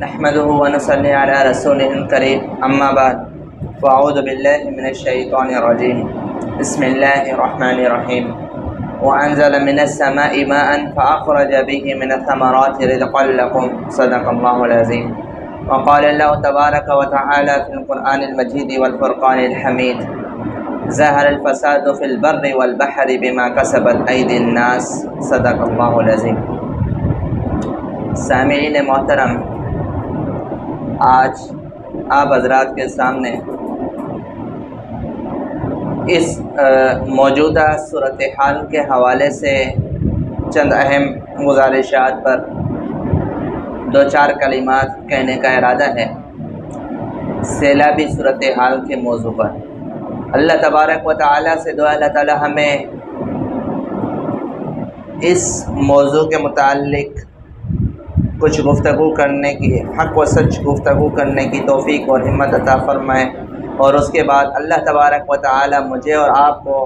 نحمده ونصلي على رسوله الكريم اما بعد فاعوذ بالله من الشيطان الرجيم بسم الله الرحمن الرحيم وانزل من السماء ماء فاخرج به من الثمرات رزقا لكم صدق الله العظيم وقال الله تبارك وتعالى في القرآن المجيد والفرقان الحميد ظهر الفساد في البر والبحر بما كسبت أيدي الناس صدق الله العظيم۔ سامعین محترم، آج آپ حضرات کے سامنے اس موجودہ صورتحال کے حوالے سے چند اہم گزارشات پر دو چار کلمات کہنے کا ارادہ ہے۔ سیلابی صورتحال کے موضوع پر اللہ تبارک و تعالیٰ سے دعا اللہ تعالیٰ ہمیں اس موضوع کے متعلق کچھ گفتگو کرنے کی، حق و سچ گفتگو کرنے کی توفیق اور ہمت عطا فرمائے، اور اس کے بعد اللہ تبارک و تعالیٰ مجھے اور آپ کو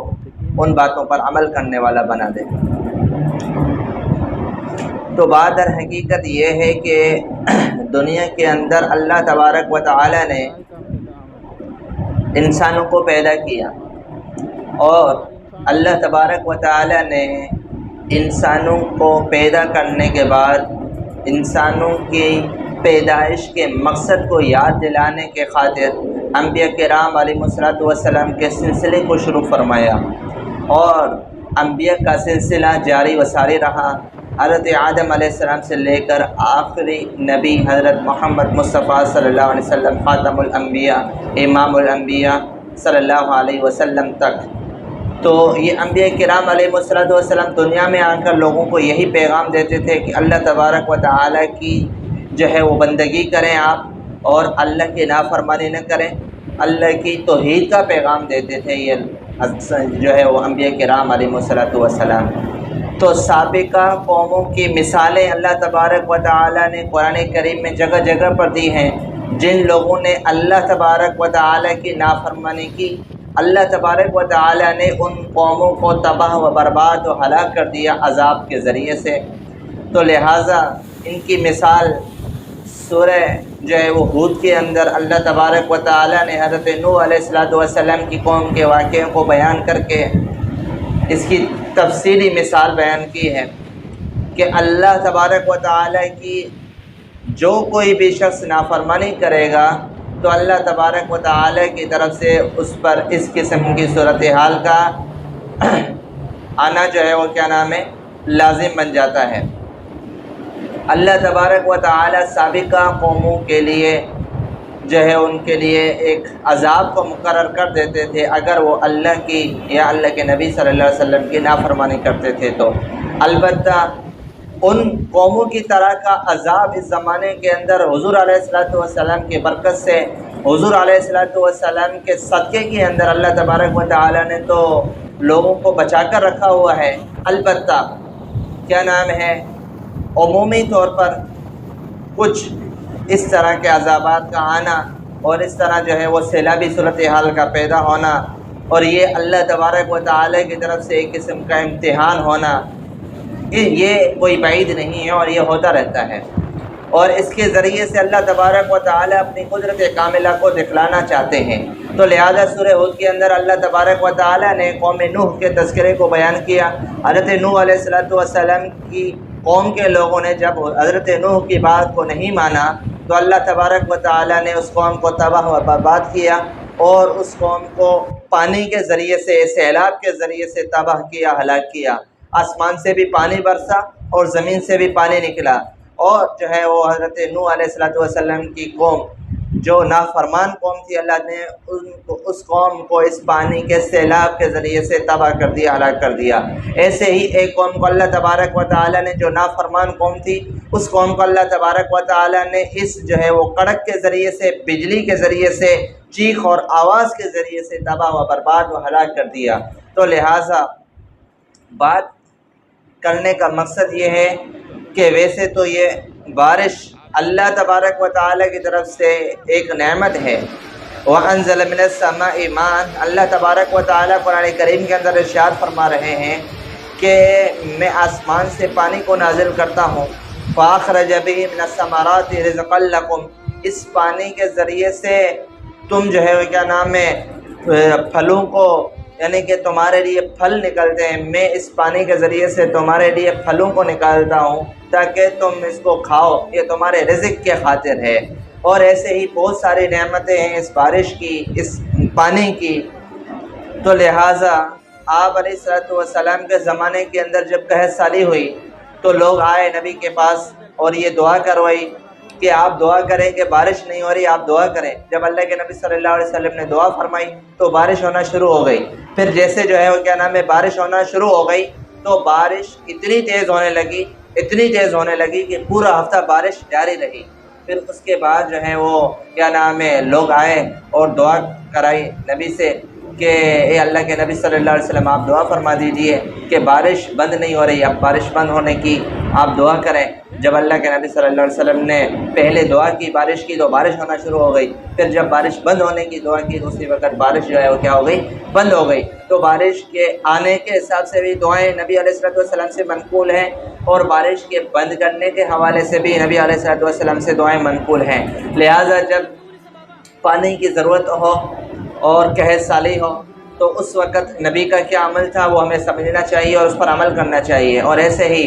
ان باتوں پر عمل کرنے والا بنا دے۔ تو بات در حقیقت یہ ہے کہ دنیا کے اندر اللہ تبارک و تعالیٰ نے انسانوں کو پیدا کیا، اور اللہ تبارک و تعالیٰ نے انسانوں کو پیدا کرنے کے بعد انسانوں کی پیدائش کے مقصد کو یاد دلانے کے خاطر انبیاء کرام علیہ السلام کے سلسلے کو شروع فرمایا، اور انبیاء کا سلسلہ جاری و ساری رہا۔ حضرت آدم علیہ السلام سے لے کر آخری نبی حضرت محمد مصطفیٰ صلی اللہ علیہ وسلم خاتم الانبیاء امام الانبیاء صلی اللہ علیہ وسلم تک۔ تو یہ انبیاء کرام علیہ السلام دنیا میں آ کر لوگوں کو یہی پیغام دیتے تھے کہ اللہ تبارک و تعالیٰ کی جو ہے وہ بندگی کریں آپ، اور اللہ کی نافرمانی نہ کریں، اللہ کی توحید کا پیغام دیتے تھے یہ جو ہے وہ انبیاء کرام علیہ السلام۔ تو سابقہ قوموں کی مثالیں اللہ تبارک و تعالیٰ نے قرآن کریم میں جگہ جگہ پر دی ہیں، جن لوگوں نے اللہ تبارک و تعالیٰ کی نافرمانی کی، اللہ تبارک و تعالیٰ نے ان قوموں کو تباہ و برباد و ہلاک کر دیا عذاب کے ذریعے سے۔ تو لہٰذا ان کی مثال سورہ جو ہے وہ ہود کے اندر اللہ تبارک و تعالیٰ نے حضرت نوح علیہ السلام کی قوم کے واقعوں کو بیان کر کے اس کی تفصیلی مثال بیان کی ہے کہ اللہ تبارک و تعالیٰ کی جو کوئی بھی شخص نافرمانی کرے گا تو اللہ تبارک و تعالیٰ کی طرف سے اس پر اس قسم کی صورتحال کا آنا جو ہے وہ کیا نام ہے لازم بن جاتا ہے۔ اللہ تبارک و تعالیٰ سابقہ قوموں کے لیے جو ہے ان کے لیے ایک عذاب کو مقرر کر دیتے تھے اگر وہ اللہ کی یا اللہ کے نبی صلی اللہ علیہ وسلم کی نافرمانی کرتے تھے۔ تو البتہ ان قوموں کی طرح کا عذاب اس زمانے کے اندر حضور علیہ السلام کی برکت سے، حضور علیہ السلام کے صدقے کے اندر اللہ تبارک و تعالیٰ نے تو لوگوں کو بچا کر رکھا ہوا ہے۔ البتہ کیا نام ہے عمومی طور پر کچھ اس طرح کے عذابات کا آنا اور اس طرح جو ہے وہ سیلابی صورتحال کا پیدا ہونا، اور یہ اللہ تبارک و تعالیٰ کی طرف سے ایک قسم کا امتحان ہونا، یہ کوئی بعید نہیں ہے اور یہ ہوتا رہتا ہے، اور اس کے ذریعے سے اللہ تبارک و تعالیٰ اپنی قدرت کاملہ کو دکھلانا چاہتے ہیں۔ تو لہذا سورہ ہود کے اندر اللہ تبارک و تعالیٰ نے قوم نوح کے تذکرے کو بیان کیا۔ حضرت نوح علیہ السلام کی قوم کے لوگوں نے جب حضرت نوح کی بات کو نہیں مانا تو اللہ تبارک و تعالیٰ نے اس قوم کو تباہ و برباد کیا، اور اس قوم کو پانی کے ذریعے سے، سیلاب کے ذریعے سے تباہ کیا، ہلاک کیا۔ آسمان سے بھی پانی برسا اور زمین سے بھی پانی نکلا، اور جو ہے وہ حضرت نوح علیہ السلام کی قوم جو نافرمان قوم تھی، اللہ نے اس قوم کو اس پانی کے سیلاب کے ذریعے سے تباہ کر دیا، ہلاک کر دیا۔ ایسے ہی ایک قوم کو اللہ تبارک و تعالیٰ نے جو نافرمان قوم تھی، اس قوم کو اللہ تبارک و تعالیٰ نے اس جو ہے وہ کڑک کے ذریعے سے، بجلی کے ذریعے سے، چیخ اور آواز کے ذریعے سے تباہ و برباد و ہلاک کر دیا۔ تو لہٰذا بات کرنے کا مقصد یہ ہے کہ ویسے تو یہ بارش اللہ تبارک و تعالیٰ کی طرف سے ایک نعمت ہے۔ وَأَنزَلَ مِنَ السَّمَاءِ مَاءً، اللہ تبارک و تعالیٰ قرآن کریم کے اندر ارشاد فرما رہے ہیں کہ میں آسمان سے پانی کو نازل کرتا ہوں، فَأَخْرَجَ بِهِ مِنَ الثَّمَرَاتِ رِزْقًا لَكُمْ، اس پانی کے ذریعے سے تم جو ہے کیا نام ہے پھلوں کو، یعنی کہ تمہارے لیے پھل نکلتے ہیں، میں اس پانی کے ذریعے سے تمہارے لیے پھلوں کو نکالتا ہوں تاکہ تم اس کو کھاؤ، یہ تمہارے رزق کے خاطر ہے۔ اور ایسے ہی بہت ساری نعمتیں ہیں اس بارش کی، اس پانی کی۔ تو لہٰذا آپ علیہ الصلوۃ والسلام کے زمانے کے اندر جب قحط سالی ہوئی تو لوگ آئے نبی کے پاس اور یہ دعا کروائی کہ آپ دعا کریں کہ بارش نہیں ہو رہی، آپ دعا کریں۔ جب اللہ کے نبی صلی اللہ علیہ وسلم نے دعا فرمائی تو بارش ہونا شروع ہو گئی۔ پھر جیسے جو ہے وہ کیا نام ہے بارش ہونا شروع ہو گئی تو بارش اتنی تیز ہونے لگی کہ پورا ہفتہ بارش جاری رہی۔ پھر اس کے بعد جو ہے وہ کیا نام ہے لوگ آئے اور دعا کرائی نبی سے کہ اے اللہ کے نبی صلی اللہ علیہ وسلم آپ دعا فرما دیجئے کہ بارش بند نہیں ہو رہی، اب بارش بند ہونے کی آپ دعا کریں۔ جب اللہ کے نبی صلی اللہ علیہ وسلم نے پہلے دعا کی بارش کی تو بارش ہونا شروع ہو گئی، پھر جب بارش بند ہونے کی دعا کی تو اسی وقت بارش جو ہے وہ کیا ہو گئی، بند ہو گئی۔ تو بارش کے آنے کے حساب سے بھی دعائیں نبی علیہ الصلوۃ والسلام سے منقول ہیں، اور بارش کے بند کرنے کے حوالے سے بھی نبی علیہ الصلوۃ والسلام سے دعائیں منقول ہیں۔ لہٰذا جب پانی کی ضرورت ہو اور قحط سالی ہو تو اس وقت نبی کا کیا عمل تھا وہ ہمیں سمجھنا چاہیے اور اس پر عمل کرنا چاہیے۔ اور ایسے ہی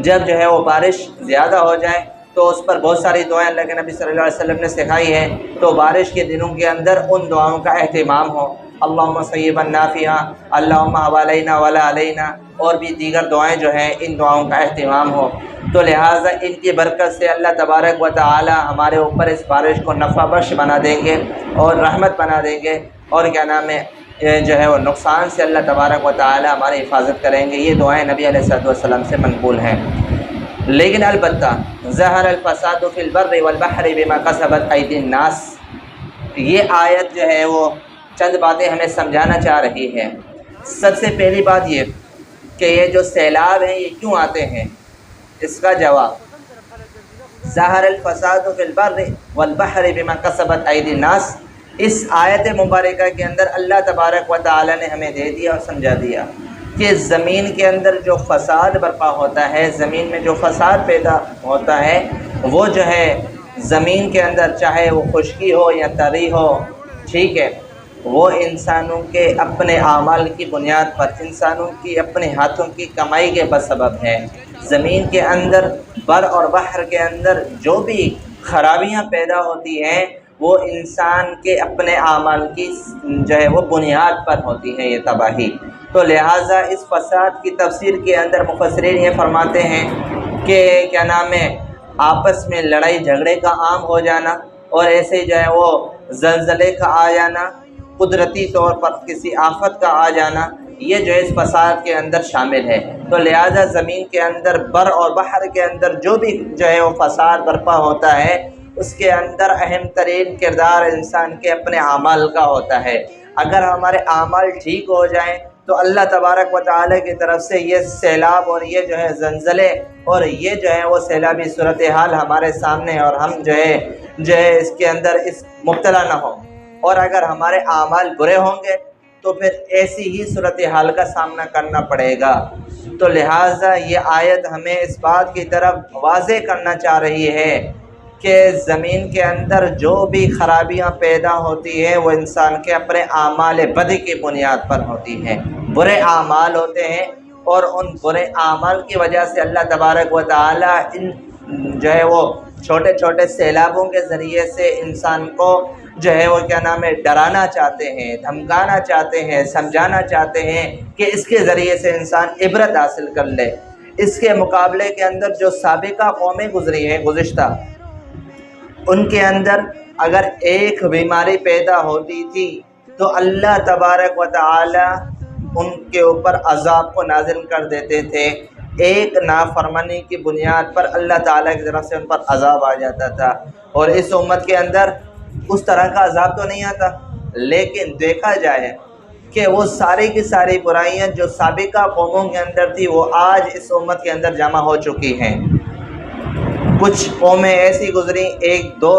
جب جو ہے وہ بارش زیادہ ہو جائے تو اس پر بہت ساری دعائیں اللہ کے نبی صلی اللہ علیہ وسلم نے سکھائی ہیں، تو بارش کے دنوں کے اندر ان دعاؤں کا اہتمام ہو۔ اللہم صیبا نافعا، اللہم حوالینہ ولا علینا، اور بھی دیگر دعائیں جو ہیں ان دعاؤں کا اہتمام ہو۔ تو لہٰذا ان کی برکت سے اللہ تبارک و تعالی ہمارے اوپر اس بارش کو نفع بخش بنا دیں گے اور رحمت بنا دیں گے، اور کیا نام ہے جو ہے وہ نقصان سے اللہ تبارک و تعالی ہماری حفاظت کریں گے۔ یہ دعائیں نبی علیہ الصلوۃ والسلام سے منقول ہیں۔ لیکن البتہ ظہر الفساد فی البر والبحر بما کسبت ایدی الناس، یہ آیت جو ہے وہ چند باتیں ہمیں سمجھانا چاہ رہی ہے۔ سب سے پہلی بات یہ کہ یہ جو سیلاب ہیں یہ کیوں آتے ہیں، اس کا جواب ظہر الفساد فی البر والبحر بما کسبت ایدی الناس، اس آیت مبارکہ کے اندر اللہ تبارک و تعالی نے ہمیں دے دیا اور سمجھا دیا کہ زمین کے اندر جو فساد برپا ہوتا ہے، زمین میں جو فساد پیدا ہوتا ہے، وہ جو ہے زمین کے اندر چاہے وہ خشکی ہو یا تری ہو، ٹھیک ہے، وہ انسانوں کے اپنے اعمال کی بنیاد پر، انسانوں کی اپنے ہاتھوں کی کمائی کے بسبب ہے۔ زمین کے اندر بر اور بحر کے اندر جو بھی خرابیاں پیدا ہوتی ہیں وہ انسان کے اپنے اعمال کی جو ہے وہ بنیاد پر ہوتی ہے یہ تباہی۔ تو لہٰذا اس فساد کی تفسیر کے اندر مفسرین یہ فرماتے ہیں کہ کیا نام ہے آپس میں لڑائی جھگڑے کا عام ہو جانا، اور ایسے جو ہے وہ زلزلے کا آ جانا، قدرتی طور پر کسی آفت کا آ جانا، یہ جو ہے اس فساد کے اندر شامل ہے۔ تو لہٰذا زمین کے اندر بر اور بحر کے اندر جو بھی جو ہے وہ فساد برپا ہوتا ہے اس کے اندر اہم ترین کردار انسان کے اپنے اعمال کا ہوتا ہے۔ اگر ہمارے اعمال ٹھیک ہو جائیں تو اللہ تبارک و تعالی کی طرف سے یہ سیلاب اور یہ جو ہے زلزلے اور یہ جو ہے وہ سیلابی صورتحال ہمارے سامنے، اور ہم جو ہے اس کے اندر اس مبتلا نہ ہوں۔ اور اگر ہمارے اعمال برے ہوں گے تو پھر ایسی ہی صورتحال کا سامنا کرنا پڑے گا۔ تو لہٰذا یہ آیت ہمیں اس بات کی طرف واضح کرنا چاہ رہی ہے کہ زمین کے اندر جو بھی خرابیاں پیدا ہوتی ہیں وہ انسان کے اپنے اعمال بد کی بنیاد پر ہوتی ہیں۔ برے اعمال ہوتے ہیں اور ان برے اعمال کی وجہ سے اللہ تبارک و تعالی ان جو ہے وہ چھوٹے چھوٹے سیلابوں کے ذریعے سے انسان کو جو ہے وہ کیا نام ہے ڈرانا چاہتے ہیں، دھمکانا چاہتے ہیں، سمجھانا چاہتے ہیں کہ اس کے ذریعے سے انسان عبرت حاصل کر لے۔ اس کے مقابلے کے اندر جو سابقہ قومیں گزری ہیں گزشتہ، ان کے اندر اگر ایک بیماری پیدا ہوتی تھی تو اللہ تبارک و تعالی ان کے اوپر عذاب کو نازل کر دیتے تھے۔ ایک نافرمانی کی بنیاد پر اللہ تعالیٰ کی طرف سے ان پر عذاب آ جاتا تھا، اور اس امت کے اندر اس طرح کا عذاب تو نہیں آتا، لیکن دیکھا جائے کہ وہ ساری کی ساری برائیاں جو سابقہ قوموں کے اندر تھی وہ آج اس امت کے اندر جمع ہو چکی ہیں۔ کچھ قومیں ایسی گزری، ایک دو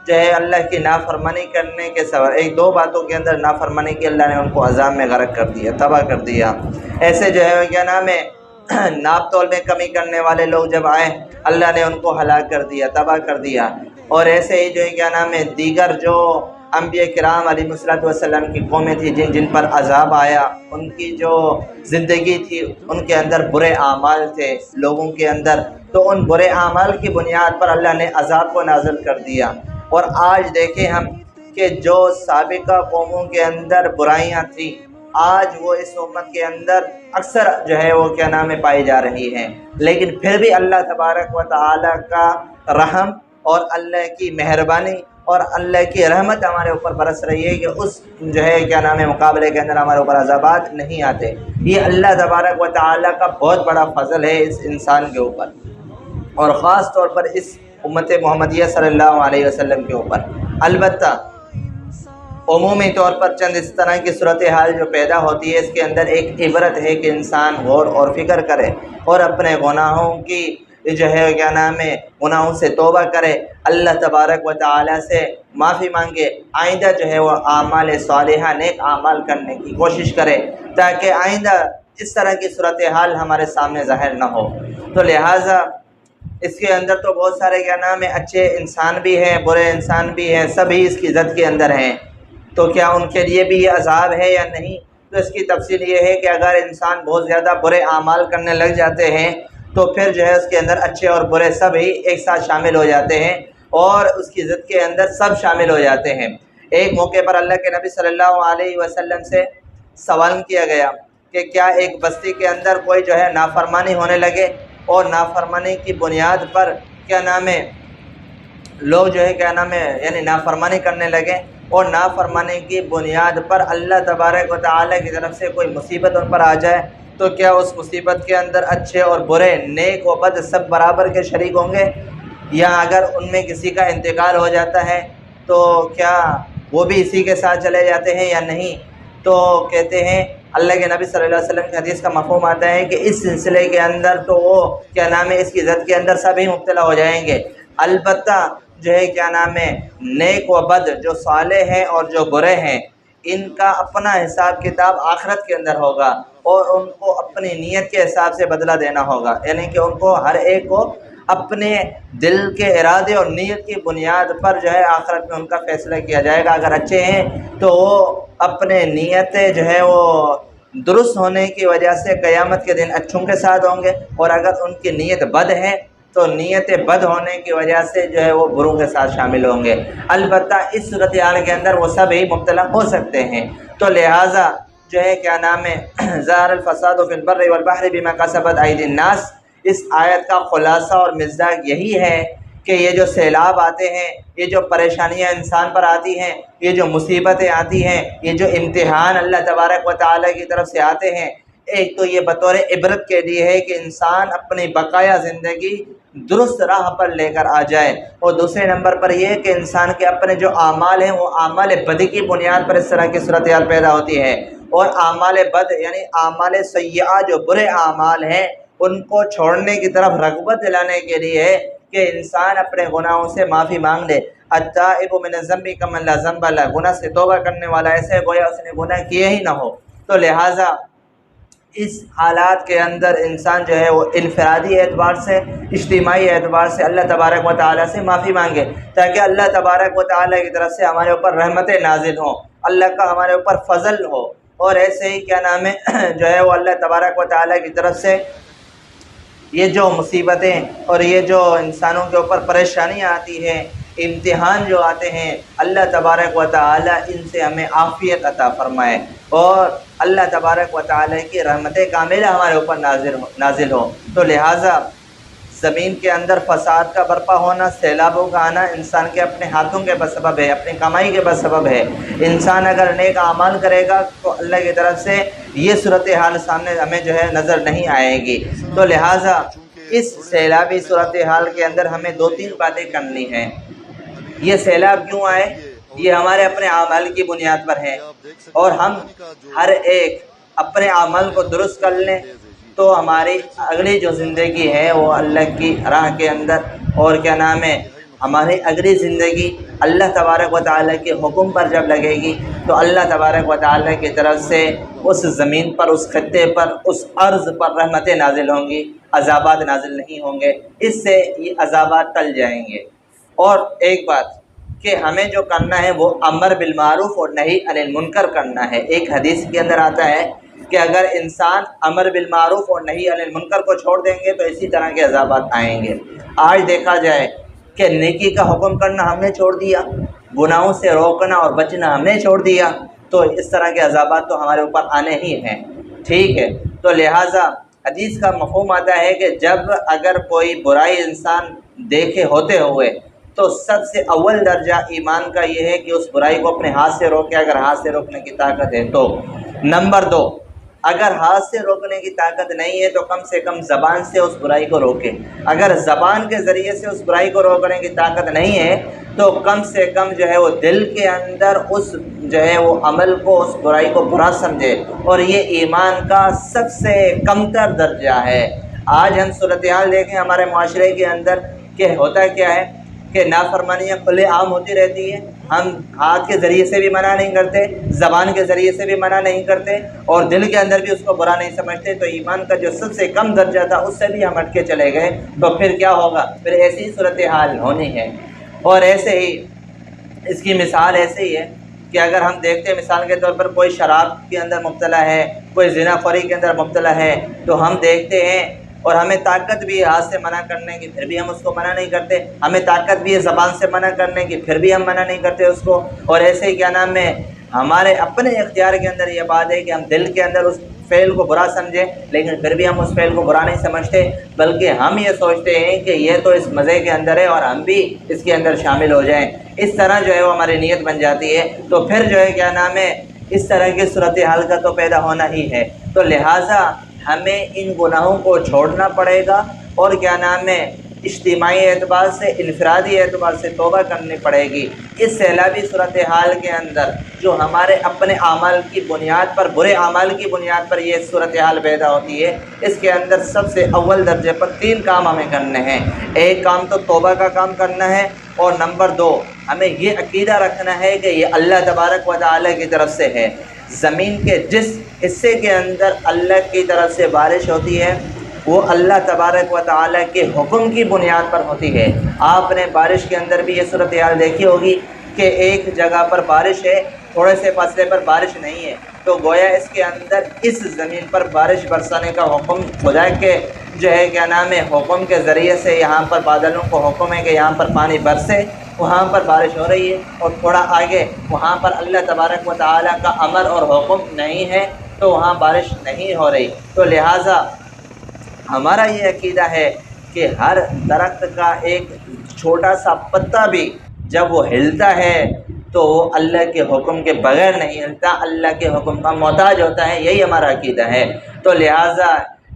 جو ہے اللہ کی نافرمانی کرنے کے سبب، ایک دو باتوں کے اندر نافرمانی کی اللہ نے ان کو عذاب میں غرق کر دیا، تباہ کر دیا۔ ایسے جو ہے کیا نام ہے ناپ تول میں کمی کرنے والے لوگ جب آئے اللہ نے ان کو ہلاک کر دیا، تباہ کر دیا۔ اور ایسے ہی جو ہے کیا نام ہے دیگر جو انبیاء کرام علیہ الصلوۃ والسلام کی قومیں تھیں جن پر عذاب آیا، ان کی جو زندگی تھی ان کے اندر برے اعمال تھے لوگوں کے اندر، تو ان برے اعمال کی بنیاد پر اللہ نے عذاب کو نازل کر دیا۔ اور آج دیکھیں ہم کہ جو سابقہ قوموں کے اندر برائیاں تھیں، آج وہ اس امت کے اندر اکثر جو ہے وہ کیا نام ہے پائی جا رہی ہیں، لیکن پھر بھی اللہ تبارک و تعالی کا رحم اور اللہ کی مہربانی اور اللہ کی رحمت ہمارے اوپر برس رہی ہے کہ اس جو ہے کیا نام ہے مقابلے کے اندر ہمارے اوپر عذابات نہیں آتے۔ یہ اللہ تبارک و تعالی کا بہت بڑا فضل ہے اس انسان کے اوپر، اور خاص طور پر اس امت محمدیہ صلی اللہ علیہ وسلم کے اوپر۔ البتہ عمومی طور پر چند اس طرح کی صورتحال جو پیدا ہوتی ہے، اس کے اندر ایک عبرت ہے کہ انسان غور اور فکر کرے اور اپنے گناہوں کی جو ہے کیا نام ہے گناہوں سے توبہ کرے، اللہ تبارک و تعالی سے معافی مانگے، آئندہ جو ہے وہ اعمال صالحہ نیک اعمال کرنے کی کوشش کرے تاکہ آئندہ اس طرح کی صورتحال ہمارے سامنے ظاہر نہ ہو۔ تو لہٰذا اس کے اندر تو بہت سارے کیا نام ہے اچھے انسان بھی ہیں، برے انسان بھی ہیں، سبھی اس کی زد کے اندر ہیں، تو کیا ان کے لیے بھی یہ عذاب ہے یا نہیں؟ تو اس کی تفصیل یہ ہے کہ اگر انسان بہت زیادہ برے اعمال کرنے لگ جاتے ہیں تو پھر جو ہے اس کے اندر اچھے اور برے سب ہی ایک ساتھ شامل ہو جاتے ہیں اور اس کی ضد کے اندر سب شامل ہو جاتے ہیں۔ ایک موقع پر اللہ کے نبی صلی اللہ علیہ وسلم سے سوال کیا گیا کہ کیا ایک بستی کے اندر کوئی جو ہے نافرمانی ہونے لگے اور نافرمانی کی بنیاد پر کیا نام ہے لوگ جو ہے کیا نام ہے یعنی نافرمانی کرنے لگے اور نافرمانی کی بنیاد پر اللہ تبارک و تعالی کی طرف سے کوئی مصیبت ان پر آ جائے تو کیا اس مصیبت کے اندر اچھے اور برے نیک و بد سب برابر کے شریک ہوں گے؟ یا اگر ان میں کسی کا انتقال ہو جاتا ہے تو کیا وہ بھی اسی کے ساتھ چلے جاتے ہیں یا نہیں؟ تو کہتے ہیں اللہ کے نبی صلی اللہ علیہ وسلم کی حدیث کا مفہوم آتا ہے کہ اس سلسلے کے اندر تو وہ کیا نام ہے اس کی ضد کے اندر سبھی مبتلا ہو جائیں گے، البتہ جو ہے کیا نام ہے نیک و بد جو صالح ہیں اور جو برے ہیں ان کا اپنا حساب کتاب آخرت کے اندر ہوگا اور ان کو اپنی نیت کے حساب سے بدلہ دینا ہوگا، یعنی کہ ان کو ہر ایک کو اپنے دل کے ارادے اور نیت کی بنیاد پر جو ہے آخرت میں ان کا فیصلہ کیا جائے گا۔ اگر اچھے ہیں تو وہ اپنے نیتیں جو ہے وہ درست ہونے کی وجہ سے قیامت کے دن اچھوں کے ساتھ ہوں گے، اور اگر ان کی نیت بد ہے تو نیت بد ہونے کی وجہ سے جو ہے وہ بروں کے ساتھ شامل ہوں گے، البتہ اس صورتحال کے اندر وہ سب ہی مبتلا ہو سکتے ہیں۔ تو لہٰذا جو ہے کیا نام ہے ظہر الفساد فی البر والبحر بما کسبت ایدی الناس، اس آیت کا خلاصہ اور مصداق یہی ہے کہ یہ جو سیلاب آتے ہیں، یہ جو پریشانیاں انسان پر آتی ہیں، یہ جو مصیبتیں آتی ہیں، یہ جو امتحان اللہ تبارک و تعالی کی طرف سے آتے ہیں، ایک تو یہ بطور عبرت کے لیے ہے کہ انسان اپنی بقایا زندگی درست راہ پر لے کر آ جائے، اور دوسرے نمبر پر یہ کہ انسان کے اپنے جو اعمال ہیں وہ اعمال بدی کی بنیاد پر اس طرح کی صورتحال پیدا ہوتی ہے، اور اعمال بد یعنی اعمال سیئہ جو برے اعمال ہیں ان کو چھوڑنے کی طرف رغبت دلانے کے لیے ہے کہ انسان اپنے گناہوں سے معافی مانگ لے۔ التائب من الذنب کمن لا ذنب لہ، گناہ سے توبہ کرنے والا ایسے گویا اس نے گناہ کیے ہی نہ ہو۔ تو لہٰذا اس حالات کے اندر انسان جو ہے وہ انفرادی اعتبار سے اجتماعی اعتبار سے اللہ تبارک و تعالیٰ سے معافی مانگے تاکہ اللہ تبارک و تعالیٰ کی طرف سے ہمارے اوپر رحمتیں نازل ہوں، اللہ کا ہمارے اوپر فضل ہو، اور ایسے ہی کیا نام ہے جو ہے وہ اللہ تبارک و تعالیٰ کی طرف سے یہ جو مصیبتیں اور یہ جو انسانوں کے اوپر پریشانیاں آتی ہیں، امتحان جو آتے ہیں، اللہ تبارک و تعالیٰ ان سے ہمیں عافیت عطا فرمائے اور اللہ تبارک و تعالیٰ کی رحمت کاملہ ہمارے اوپر نازل ہو۔ تو لہٰذا زمین کے اندر فساد کا برپا ہونا، سیلابوں کا آنا انسان کے اپنے ہاتھوں کے بسبب ہے، اپنی کمائی کے بسبب ہے۔ انسان اگر نیک اعمال کرے گا تو اللہ کی طرف سے یہ صورتحال سامنے ہمیں جو ہے نظر نہیں آئے گی۔ تو لہٰذا اس سیلابی صورتحال کے اندر ہمیں دو تین باتیں کرنی ہیں۔ یہ سیلاب کیوں آئے؟ یہ ہمارے اپنے اعمال کی بنیاد پر ہے، اور ہم ہر ایک اپنے عمل کو درست کر لیں تو ہماری اگلی جو زندگی ہے وہ اللہ کی راہ کے اندر، اور کیا نام ہے ہماری اگلی زندگی اللہ تبارک و تعالیٰ کے حکم پر جب لگے گی تو اللہ تبارک و تعالیٰ کی طرف سے اس زمین پر، اس خطے پر، اس ارض پر رحمتیں نازل ہوں گی، عذابات نازل نہیں ہوں گے، اس سے یہ عذابات ٹل جائیں گے۔ اور ایک بات کہ ہمیں جو کرنا ہے وہ امر بالمعروف اور نہی عن المنکر کرنا ہے۔ ایک حدیث کے اندر آتا ہے کہ اگر انسان امر بالمعروف اور نہی عن المنکر کو چھوڑ دیں گے تو اسی طرح کے عذابات آئیں گے۔ آج دیکھا جائے کہ نیکی کا حکم کرنا ہم نے چھوڑ دیا، گناہوں سے روکنا اور بچنا ہم نے چھوڑ دیا، تو اس طرح کے عذابات تو ہمارے اوپر آنے ہی ہیں، ٹھیک ہے۔ تو لہٰذا حدیث کا مفہوم آتا ہے کہ جب اگر کوئی برائی انسان دیکھے ہوتے ہوئے تو سب سے اول درجہ ایمان کا یہ ہے کہ اس برائی کو اپنے ہاتھ سے روکے، اگر ہاتھ سے روکنے کی طاقت ہے تو۔ نمبر 2، اگر ہاتھ سے روکنے کی طاقت نہیں ہے تو کم سے کم زبان سے اس برائی کو روکے۔ اگر زبان کے ذریعے سے اس برائی کو روکنے کی طاقت نہیں ہے تو کم سے کم جو ہے وہ دل کے اندر اس جو ہے وہ عمل کو، اس برائی کو برا سمجھے، اور یہ ایمان کا سب سے کمتر درجہ ہے۔ آج ہم صورتحال دیکھیں ہمارے معاشرے کے اندر کہ ہوتا کیا ہے کہ نافرمانیاں کھلے عام ہوتی رہتی ہیں، ہم ہاتھ کے ذریعے سے بھی منع نہیں کرتے، زبان کے ذریعے سے بھی منع نہیں کرتے، اور دل کے اندر بھی اس کو برا نہیں سمجھتے، تو ایمان کا جو سب سے کم درجہ تھا اس سے بھی ہم ہٹ کے چلے گئے، تو پھر کیا ہوگا؟ پھر ایسی ہی صورتحال ہونی ہے۔ اور ایسے ہی اس کی مثال ایسے ہی ہے کہ اگر ہم دیکھتے ہیں مثال کے طور پر کوئی شراب کے اندر مبتلا ہے، کوئی زنا خوری کے اندر مبتلا ہے، تو ہم دیکھتے ہیں اور ہمیں طاقت بھی ہے ہاتھ سے منع کرنے کی، پھر بھی ہم اس کو منع نہیں کرتے، ہمیں طاقت بھی ہے زبان سے منع کرنے کی، پھر بھی ہم منع نہیں کرتے اس کو۔ اور ایسے ہی کیا نام ہے، ہمارے اپنے اختیار کے اندر یہ بات ہے کہ ہم دل کے اندر اس فعل کو برا سمجھیں، لیکن پھر بھی ہم اس فعل کو برا نہیں سمجھتے، بلکہ ہم یہ سوچتے ہیں کہ یہ تو اس مزے کے اندر ہے اور ہم بھی اس کے اندر شامل ہو جائیں۔ اس طرح جو ہے وہ ہماری نیت بن جاتی ہے، تو پھر جو ہے کیا نام ہے، اس طرح کی صورتحال کا تو پیدا ہونا ہی ہے۔ تو لہٰذا ہمیں ان گناہوں کو چھوڑنا پڑے گا، اور کیا نام ہے، اجتماعی اعتبار سے، انفرادی اعتبار سے توبہ کرنی پڑے گی۔ اس سیلابی صورتحال کے اندر جو ہمارے اپنے اعمال کی بنیاد پر، برے اعمال کی بنیاد پر یہ صورتحال پیدا ہوتی ہے، اس کے اندر سب سے اول درجے پر 3 کام ہمیں کرنے ہیں۔ ایک کام تو توبہ کا کام کرنا ہے، اور نمبر 2 ہمیں یہ عقیدہ رکھنا ہے کہ یہ اللہ تبارک و تعالیٰ کی طرف سے ہے۔ زمین کے جس حصے کے اندر اللہ کی طرف سے بارش ہوتی ہے وہ اللہ تبارک و تعالیٰ کے حکم کی بنیاد پر ہوتی ہے۔ آپ نے بارش کے اندر بھی یہ صورتحال دیکھی ہوگی کہ ایک جگہ پر بارش ہے، تھوڑے سے فاصلے پر بارش نہیں ہے، تو گویا اس کے اندر اس زمین پر بارش برسانے کا حکم خدا کے جو ہے کیا نام ہے حکم کے ذریعے سے یہاں پر بادلوں کو حکم ہے کہ یہاں پر پانی برسے، وہاں پر بارش ہو رہی ہے، اور تھوڑا آگے وہاں پر اللہ تبارک و تعالیٰ کا امر اور حکم نہیں ہے تو وہاں بارش نہیں ہو رہی۔ تو لہٰذا ہمارا یہ عقیدہ ہے کہ ہر درخت کا ایک چھوٹا سا پتا بھی جب وہ ہلتا ہے تو وہ اللہ کے حکم کے بغیر نہیں ہلتا، اللہ کے حکم کا محتاج ہوتا ہے، یہی ہمارا عقیدہ ہے۔ تو لہٰذا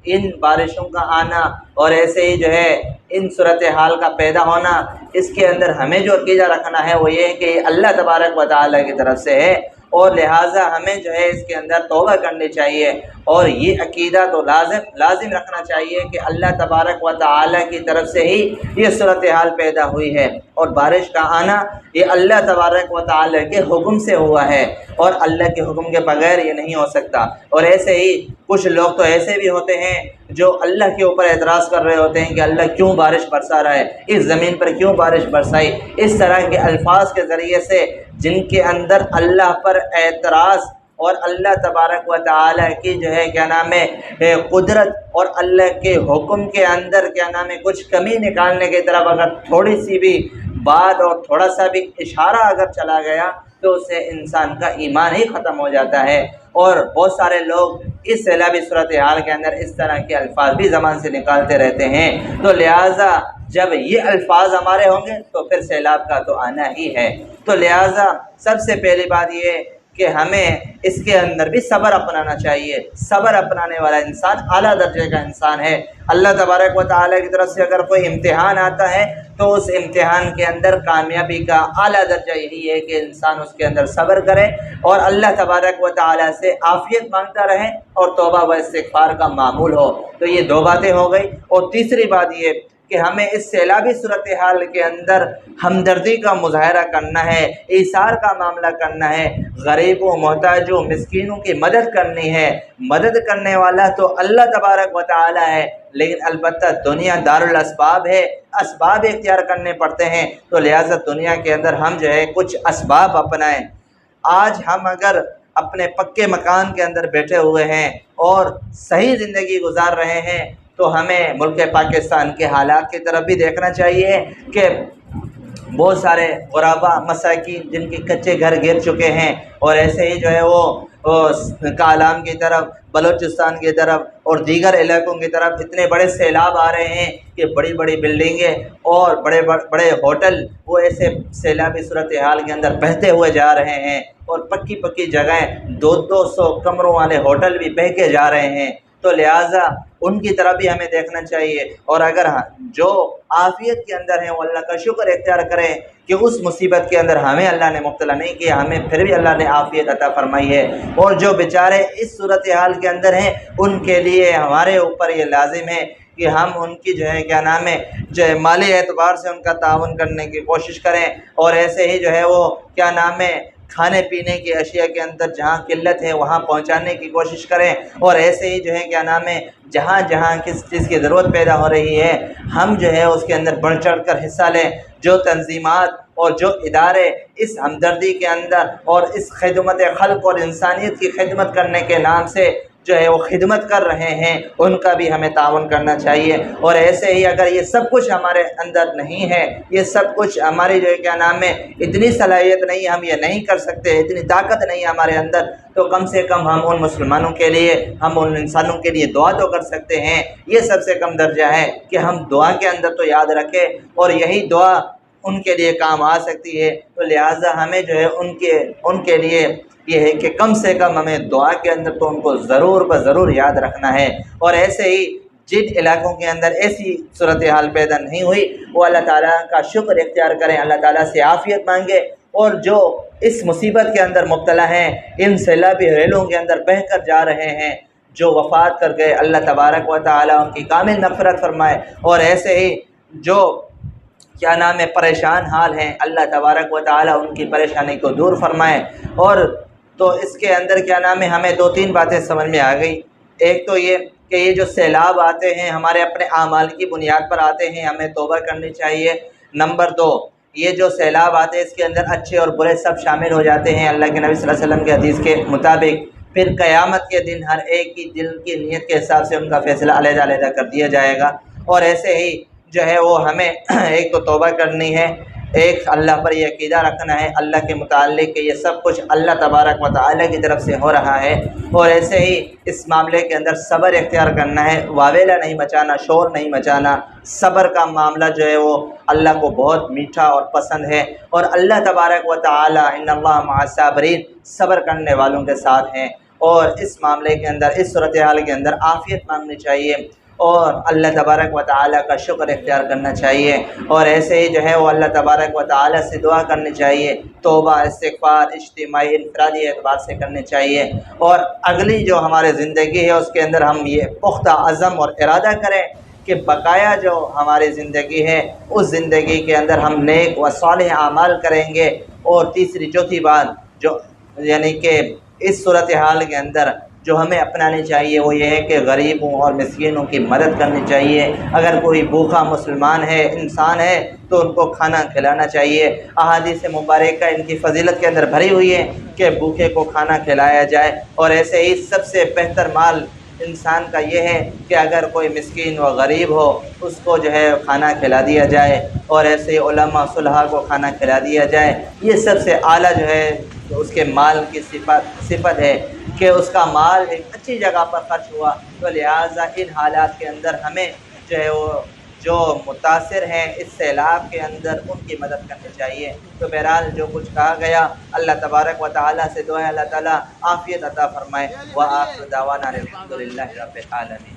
ان بارشوں کا آنا اور ایسے ہی جو ہے ان صورتحال کا پیدا ہونا، اس کے اندر ہمیں جو عقیدہ رکھنا ہے وہ یہ ہے کہ یہ اللہ تبارک و تعالیٰ کی طرف سے ہے، اور لہٰذا ہمیں جو ہے اس کے اندر توبہ کرنی چاہیے، اور یہ عقیدہ تو لازم رکھنا چاہیے کہ اللہ تبارک و تعالیٰ کی طرف سے ہی یہ صورتحال پیدا ہوئی ہے، اور بارش کا آنا یہ اللہ تبارک و تعالیٰ کے حکم سے ہوا ہے، اور اللہ کے حکم کے بغیر یہ نہیں ہو سکتا۔ اور ایسے ہی کچھ لوگ تو ایسے بھی ہوتے ہیں جو اللہ کے اوپر اعتراض کر رہے ہوتے ہیں کہ اللہ کیوں بارش برسا رہا ہے، اس زمین پر کیوں بارش برسائی، اس طرح کے الفاظ کے ذریعے سے جن کے اندر اللہ پر اعتراض اور اللہ تبارک و تعالیٰ کی جو ہے کیا نام ہے قدرت اور اللہ کے حکم کے اندر کیا نام ہے کچھ کمی نکالنے کی طرف اگر تھوڑی سی بھی بات اور تھوڑا سا بھی اشارہ اگر چلا گیا تو اسے انسان کا ایمان ہی ختم ہو جاتا ہے۔ اور بہت سارے لوگ اس سیلابی صورتحال کے اندر اس طرح کے الفاظ بھی زبان سے نکالتے رہتے ہیں، تو لہٰذا جب یہ الفاظ ہمارے ہوں گے تو پھر سیلاب کا تو آنا ہی ہے۔ تو لہٰذا سب سے پہلی بات یہ کہ ہمیں اس کے اندر بھی صبر اپنانا چاہیے۔ صبر اپنانے والا انسان اعلیٰ درجے کا انسان ہے۔ اللہ تبارک و تعالیٰ کی طرف سے اگر کوئی امتحان آتا ہے تو اس امتحان کے اندر کامیابی کا اعلیٰ درجہ یہی ہے کہ انسان اس کے اندر صبر کرے اور اللہ تبارک و تعالیٰ سے عافیت مانگتا رہے اور توبہ و استغفار کا معمول ہو۔ تو یہ 2 باتیں ہو گئی، اور تیسری بات یہ کہ ہمیں اس سیلابی صورتحال کے اندر ہمدردی کا مظاہرہ کرنا ہے، ایثار کا معاملہ کرنا ہے، غریبوں، محتاجوں، مسکینوں کی مدد کرنی ہے۔ مدد کرنے والا تو اللہ تبارک و تعالی ہے، لیکن البتہ دنیا دار الاسباب ہے، اسباب اختیار کرنے پڑتے ہیں، تو لہٰذا دنیا کے اندر ہم جو ہے کچھ اسباب اپنائیں۔ آج ہم اگر اپنے پکے مکان کے اندر بیٹھے ہوئے ہیں اور صحیح زندگی گزار رہے ہیں تو ہمیں ملک پاکستان کے حالات کی طرف بھی دیکھنا چاہیے کہ بہت سارے غربا مساکین جن کے کچے گھر گر چکے ہیں، اور ایسے ہی جو ہے وہ کالام کی طرف، بلوچستان کی طرف اور دیگر علاقوں کی طرف اتنے بڑے سیلاب آ رہے ہیں کہ بڑی بڑی بلڈنگیں اور بڑے بڑے ہوٹل وہ ایسے سیلابی صورتحال کے اندر بہتے ہوئے جا رہے ہیں، اور پکی پکی جگہیں 200 کمروں والے ہوٹل بھی بہہ کے جا رہے ہیں۔ تو لہٰذا ان کی طرف بھی ہمیں دیکھنا چاہیے، اور اگر جو عافیت کے اندر ہیں وہ اللہ کا شکر اختیار کریں کہ اس مصیبت کے اندر ہمیں اللہ نے مبتلا نہیں کیا، ہمیں پھر بھی اللہ نے عافیت عطا فرمائی ہے، اور جو بیچارے اس صورتحال کے اندر ہیں ان کے لیے ہمارے اوپر یہ لازم ہے کہ ہم ان کی جو ہے کیا نام ہے جو مالی اعتبار سے ان کا تعاون کرنے کی کوشش کریں، اور ایسے ہی جو ہے وہ کیا نام ہے کھانے پینے کی اشیاء کے اندر جہاں قلت ہے وہاں پہنچانے کی کوشش کریں، اور ایسے ہی جو ہے کیا نام ہے جہاں جہاں کس چیز کی ضرورت پیدا ہو رہی ہے ہم جو ہے اس کے اندر بڑھ چڑھ کر حصہ لیں۔ جو تنظیمات اور جو ادارے اس ہمدردی کے اندر اور اس خدمت خلق اور انسانیت کی خدمت کرنے کے نام سے جو ہے وہ خدمت کر رہے ہیں ان کا بھی ہمیں تعاون کرنا چاہیے، اور ایسے ہی اگر یہ سب کچھ ہمارے اندر نہیں ہے، یہ سب کچھ ہماری جو ہے کیا نام ہے اتنی صلاحیت نہیں، ہم یہ نہیں کر سکتے، اتنی طاقت نہیں ہمارے اندر، تو کم سے کم ہم ان مسلمانوں کے لیے، ہم ان انسانوں کے لیے دعا تو کر سکتے ہیں۔ یہ سب سے کم درجہ ہے کہ ہم دعا کے اندر تو یاد رکھیں، اور یہی دعا ان کے لیے کام آ سکتی ہے، تو لہٰذا ہمیں جو ہے ان کے لیے یہ ہے کہ کم سے کم ہمیں دعا کے اندر تو ان کو ضرور بضرور یاد رکھنا ہے۔ اور ایسے ہی جن علاقوں کے اندر ایسی صورتحال پیدا نہیں ہوئی وہ اللہ تعالیٰ کا شکر اختیار کریں، اللہ تعالیٰ سے عافیت مانگے، اور جو اس مصیبت کے اندر مبتلا ہیں، ان سیلابی ریلوں کے اندر بہہ کر جا رہے ہیں، جو وفات کر گئے اللہ تبارک و تعالیٰ ان کی کامل مغفرت فرمائے، اور ایسے ہی جو کیا نام ہے پریشان حال ہیں اللہ تبارک و تعالیٰ ان کی پریشانی کو دور فرمائے۔ اور تو اس کے اندر کیا نام ہے ہمیں 2-3 باتیں سمجھ میں آ گئی۔ ایک تو یہ کہ یہ جو سیلاب آتے ہیں ہمارے اپنے اعمال کی بنیاد پر آتے ہیں، ہمیں توبہ کرنی چاہیے۔ نمبر 2، یہ جو سیلاب آتے ہیں اس کے اندر اچھے اور برے سب شامل ہو جاتے ہیں اللہ کے نبی صلی اللہ علیہ وسلم کے حدیث کے مطابق، پھر قیامت کے دن ہر ایک کی دل کی نیت کے حساب سے ان کا فیصلہ علیحدہ علیحدہ کر دیا جائے گا۔ اور ایسے ہی جو ہے وہ ہمیں ایک تو توبہ کرنی ہے، ایک اللہ پر یہ عقیدہ رکھنا ہے اللہ کے متعلق کہ یہ سب کچھ اللہ تبارک و تعالیٰ کی طرف سے ہو رہا ہے، اور ایسے ہی اس معاملے کے اندر صبر اختیار کرنا ہے، واویلا نہیں مچانا، شور نہیں مچانا۔ صبر کا معاملہ جو ہے وہ اللہ کو بہت میٹھا اور پسند ہے، اور اللہ تبارک و تعالیٰ ان اللہ مع الصابرین صبر کرنے والوں کے ساتھ ہیں، اور اس معاملے کے اندر اس صورتحال کے اندر عافیت مانگنی چاہیے، اور اللہ تبارک و تعالیٰ کا شکر اختیار کرنا چاہیے، اور ایسے ہی جو ہے وہ اللہ تبارک و تعالیٰ سے دعا کرنی چاہیے، توبہ استغفار اجتماعی انفرادی اعتبار سے کرنے چاہیے، اور اگلی جو ہماری زندگی ہے اس کے اندر ہم یہ پختہ عزم اور ارادہ کریں کہ بقایا جو ہماری زندگی ہے اس زندگی کے اندر ہم نیک و صالح اعمال کریں گے۔ اور تیسری چوتھی بات جو یعنی کہ اس صورتحال کے اندر جو ہمیں اپنانی چاہیے وہ یہ ہے کہ غریبوں اور مسکینوں کی مدد کرنی چاہیے۔ اگر کوئی بھوکا مسلمان ہے، انسان ہے، تو ان کو کھانا کھلانا چاہیے۔ احادیث مبارکہ ان کی فضیلت کے اندر بھری ہوئی ہے کہ بھوکے کو کھانا کھلایا جائے، اور ایسے ہی سب سے بہتر مال انسان کا یہ ہے کہ اگر کوئی مسکین و غریب ہو اس کو جو ہے کھانا کھلا دیا جائے، اور ایسے ہی علماء صلحاء کو کھانا کھلا دیا جائے۔ یہ سب سے اعلیٰ جو ہے اس کے مال کی صفت ہے کہ اس کا مال ایک اچھی جگہ پر خرچ ہوا، تو لہٰذا ان حالات کے اندر ہمیں جو ہے وہ جو متاثر ہیں اس سیلاب کے اندر ان کی مدد کرنی چاہیے۔ تو بہرحال جو کچھ کہا گیا اللہ تبارک و تعالیٰ سے دعا ہے اللہ تعالیٰ عافیت عطا فرمائے۔ وآخر دعوانا الحمد للہ رب العالمین۔